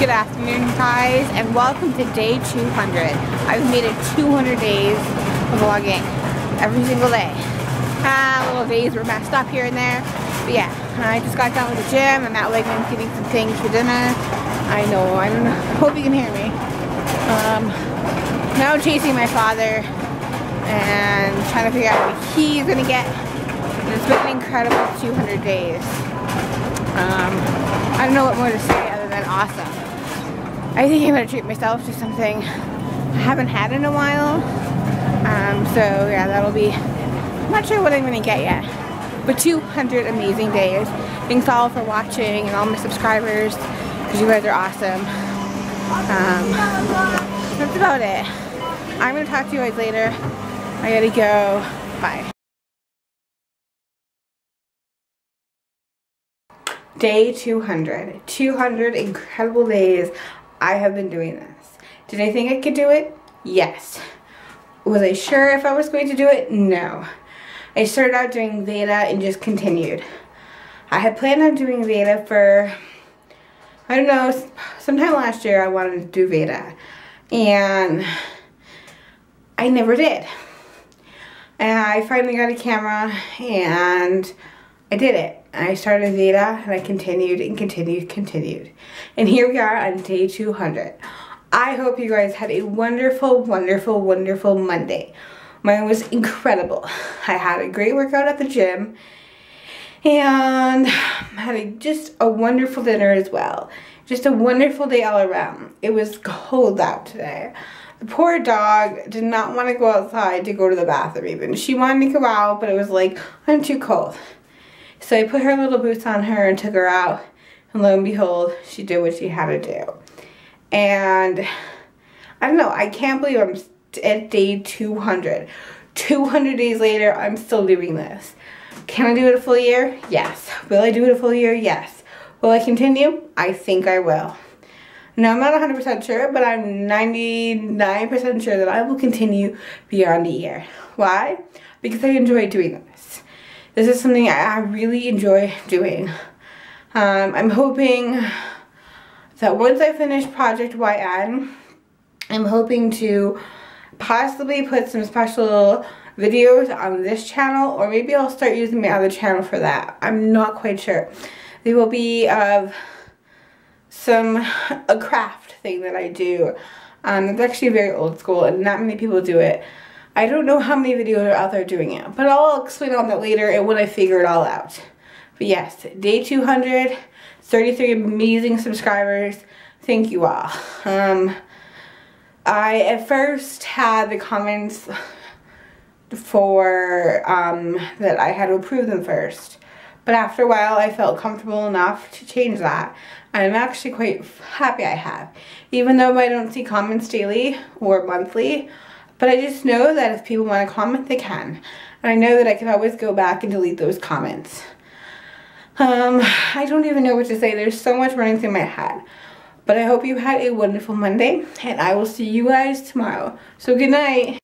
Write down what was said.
Good afternoon, guys, and welcome to day 200. I've made it 200 days of vlogging every single day. Little days were messed up here and there, but yeah, I just got done with the gym. I'm at Wegmans getting some things for dinner. I know, I don't know, hope you can hear me. Now I'm chasing my father and trying to figure out what he's gonna get. And it's been an incredible 200 days. I don't know what more to say other than awesome. I think I'm gonna treat myself to something I haven't had in a while. So yeah, that'll be, I'm not sure what I'm gonna get yet. But 200 amazing days. Thanks all for watching and all my subscribers, because you guys are awesome. That's about it. I'm gonna talk to you guys later. I gotta go. Bye. Day 200. 200 incredible days I have been doing this. Did I think I could do it? Yes. Was I sure if I was going to do it? No. I started out doing Veda and just continued. I had planned on doing Veda for, I don't know, sometime last year I wanted to do Veda. And I never did. And I finally got a camera and I did it. I started Veda and I continued and continued. And here we are on day 200. I hope you guys had a wonderful Monday. Mine was incredible. I had a great workout at the gym and had just a wonderful dinner as well. Just a wonderful day all around. It was cold out today. The poor dog did not want to go outside to go to the bathroom even. She wanted to go out, but it was like, I'm too cold. So I put her little boots on her and took her out, and lo and behold, she did what she had to do. And I don't know, I can't believe I'm at day 200. 200 days later, I'm still doing this. Can I do it a full year? Yes. Will I do it a full year? Yes. Will I continue? I think I will. Now, I'm not 100% sure, but I'm 99% sure that I will continue beyond a year. Why? Because I enjoy doing this. This is something I really enjoy doing. I'm hoping that once I finish Project YN, I'm hoping to possibly put some special videos on this channel, or maybe I'll start using my other channel for that. I'm not quite sure. They will be of a craft thing that I do. It's actually very old school and not many people do it. I don't know how many videos are out there doing it, but I'll explain on that later and when I figure it all out. But yes, day 200, 33 amazing subscribers. Thank you all. I at first had the comments for that I had to approve them first. But after a while, I felt comfortable enough to change that. I'm actually quite happy I have. Even though I don't see comments daily or monthly, but I just know that if people want to comment, they can. And I know that I can always go back and delete those comments. I don't even know what to say. There's so much running through my head. But I hope you had a wonderful Monday, and I will see you guys tomorrow. So good night.